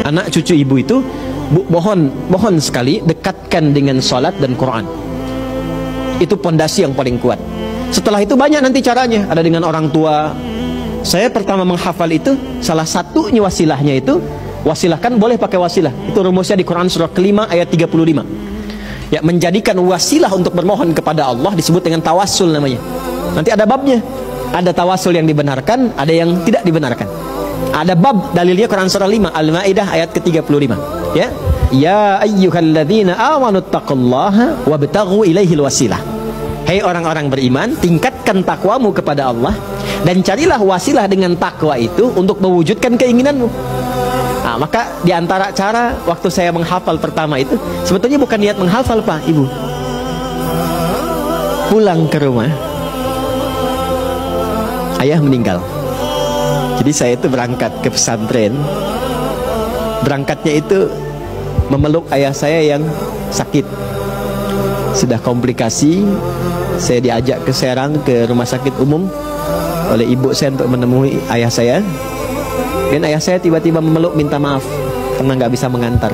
Anak cucu ibu itu mohon sekali dekatkan dengan salat dan Quran. Itu pondasi yang paling kuat. Setelah itu banyak nanti caranya. Ada dengan orang tua. Saya pertama menghafal itu, salah satunya wasilahnya itu, wasilah kan boleh pakai wasilah. Itu rumusnya di Quran surah kelima ayat 35. Ya, menjadikan wasilah untuk bermohon kepada Allah disebut dengan tawassul namanya. Nanti ada babnya. Ada tawassul yang dibenarkan, ada yang tidak dibenarkan. Ada bab dalilnya Quran surah 5 Al-Maidah ayat ke-35. Ya. Ya ayyuhalladzina amanu taqullaha wabtaghu ilaihil wasilah. Hai orang-orang beriman, tingkatkan takwamu kepada Allah dan carilah wasilah dengan takwa itu untuk mewujudkan keinginanmu. Nah, maka di antara cara waktu saya menghafal pertama itu, sebetulnya bukan niat menghafal, Pak, Ibu. Pulang ke rumah, ayah meninggal. Jadi saya itu berangkat ke pesantren. Berangkatnya itu memeluk ayah saya yang sakit, sudah komplikasi. Saya diajak ke Serang, ke rumah sakit umum oleh ibu saya untuk menemui ayah saya. Dan ayah saya tiba-tiba memeluk minta maaf karena nggak bisa mengantar.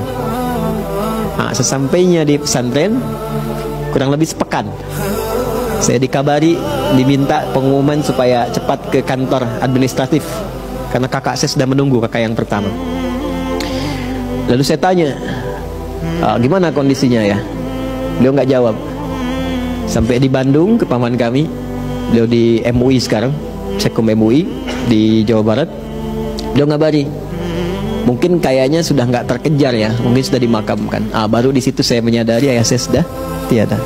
Nah, sesampainya di pesantren, kurang lebih sepekan, saya dikabari diminta pengumuman supaya cepat ke kantor administratif karena kakak saya sedang menunggu, kakak yang pertama. Lalu saya tanya, gimana kondisinya ya? Beliau nggak jawab. Sampai di Bandung ke paman kami, beliau di MUI sekarang, Sekum MUI di Jawa Barat. Beliau ngabari, mungkin kayaknya sudah nggak terkejar ya, mungkin sudah dimakamkan. Baru di situ saya menyadari ayah saya sudah tiada.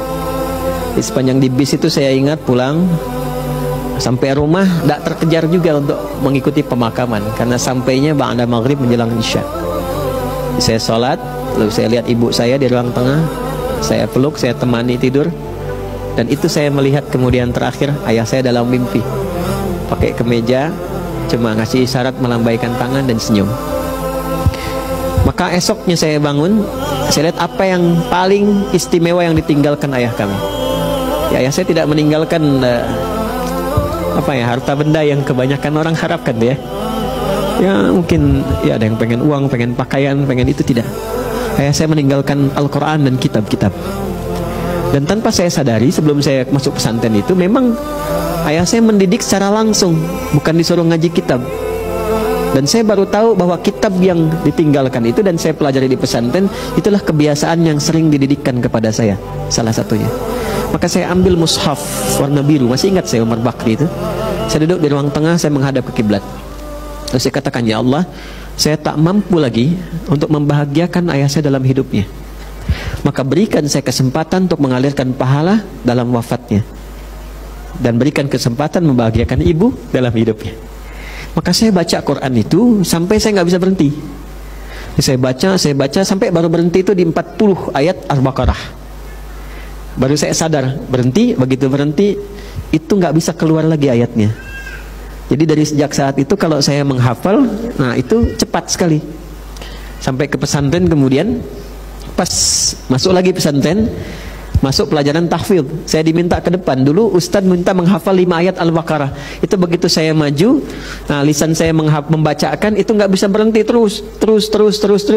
Di sepanjang di bis itu saya ingat pulang sampai rumah tidak terkejar juga untuk mengikuti pemakaman karena sampainya ba'da maghrib menjelang isya. Saya sholat, lalu saya lihat ibu saya di ruang tengah, saya peluk, saya temani tidur. Dan itu saya melihat kemudian terakhir ayah saya dalam mimpi, pakai kemeja, cuma ngasih isyarat melambaikan tangan dan senyum. Maka esoknya saya bangun, saya lihat apa yang paling istimewa yang ditinggalkan ayah kami. Ya, ayah saya tidak meninggalkan harta benda yang kebanyakan orang harapkan ya. Ya mungkin ya ada yang pengen uang, pengen pakaian, pengen itu, tidak. Ayah saya meninggalkan Al-Quran dan kitab-kitab. Dan tanpa saya sadari sebelum saya masuk pesantren itu, memang ayah saya mendidik secara langsung, bukan disuruh ngaji kitab. Dan saya baru tahu bahwa kitab yang ditinggalkan itu dan saya pelajari di pesantren, itulah kebiasaan yang sering dididikkan kepada saya, salah satunya. Maka saya ambil mushaf warna biru, masih ingat saya Umar Bakri itu. Saya duduk di ruang tengah, saya menghadap ke kiblat. Lalu saya katakan, ya Allah, saya tak mampu lagi untuk membahagiakan ayah saya dalam hidupnya. Maka berikan saya kesempatan untuk mengalirkan pahala dalam wafatnya, dan berikan kesempatan membahagiakan ibu dalam hidupnya. Maka saya baca Quran itu sampai saya nggak bisa berhenti. Saya baca sampai baru berhenti itu di 40 ayat Al-Baqarah. Baru saya sadar berhenti. Begitu berhenti itu nggak bisa keluar lagi ayatnya. Jadi dari sejak saat itu kalau saya menghafal, nah itu cepat sekali. Sampai ke pesantren kemudian, pas masuk lagi pesantren, masuk pelajaran tahfidz, saya diminta ke depan. Dulu Ustadz minta menghafal 5 ayat Al-Baqarah. Itu begitu saya maju, nah lisan saya membacakan itu nggak bisa berhenti, terus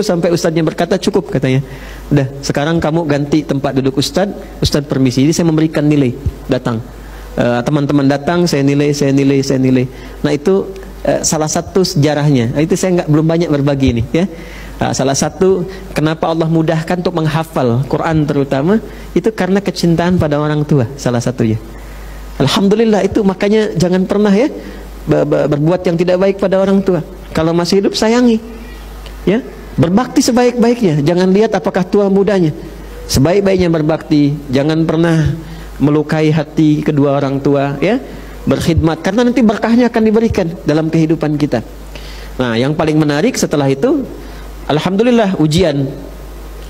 sampai Ustadznya berkata cukup, katanya. Udah, sekarang kamu ganti tempat duduk Ustadz. Ustadz permisi. Jadi saya memberikan nilai, datang. Teman-teman datang, saya nilai. Nah itu salah satu sejarahnya. Itu saya belum banyak berbagi ini ya. Nah, salah satu kenapa Allah mudahkan untuk menghafal Quran terutama itu karena kecintaan pada orang tua, salah satunya. Alhamdulillah itu, makanya jangan pernah ya berbuat yang tidak baik pada orang tua. Kalau masih hidup sayangi, ya, berbakti sebaik-baiknya. Jangan lihat apakah tua mudanya, sebaik-baiknya berbakti. Jangan pernah melukai hati kedua orang tua, ya, berkhidmat karena nanti berkahnya akan diberikan dalam kehidupan kita. Nah, yang paling menarik setelah itu, alhamdulillah ujian.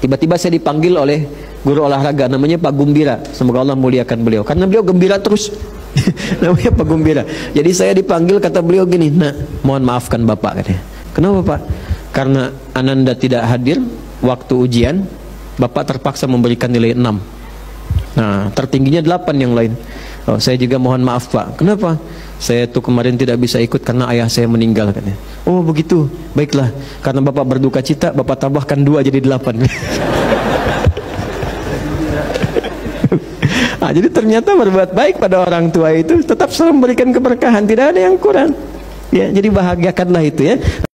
Tiba-tiba saya dipanggil oleh guru olahraga namanya Pak Gumbira. Semoga Allah muliakan beliau karena beliau gembira terus. Namanya Pak Gumbira. Jadi saya dipanggil, kata beliau gini, "Nah, mohon maafkan Bapak," katanya. "Kenapa, Pak?" "Karena Ananda tidak hadir waktu ujian, Bapak terpaksa memberikan nilai 6." Nah, tertingginya 8 yang lain. Oh, saya juga mohon maaf Pak. Kenapa? Saya tuh kemarin tidak bisa ikut karena ayah saya meninggal katanya. Oh begitu, baiklah. Karena Bapak berduka cita, Bapak tambahkan 2 jadi 8. Nah, jadi ternyata berbuat baik pada orang tua itu tetap selalu memberikan keberkahan, tidak ada yang kurang. Ya, jadi bahagiakanlah itu ya.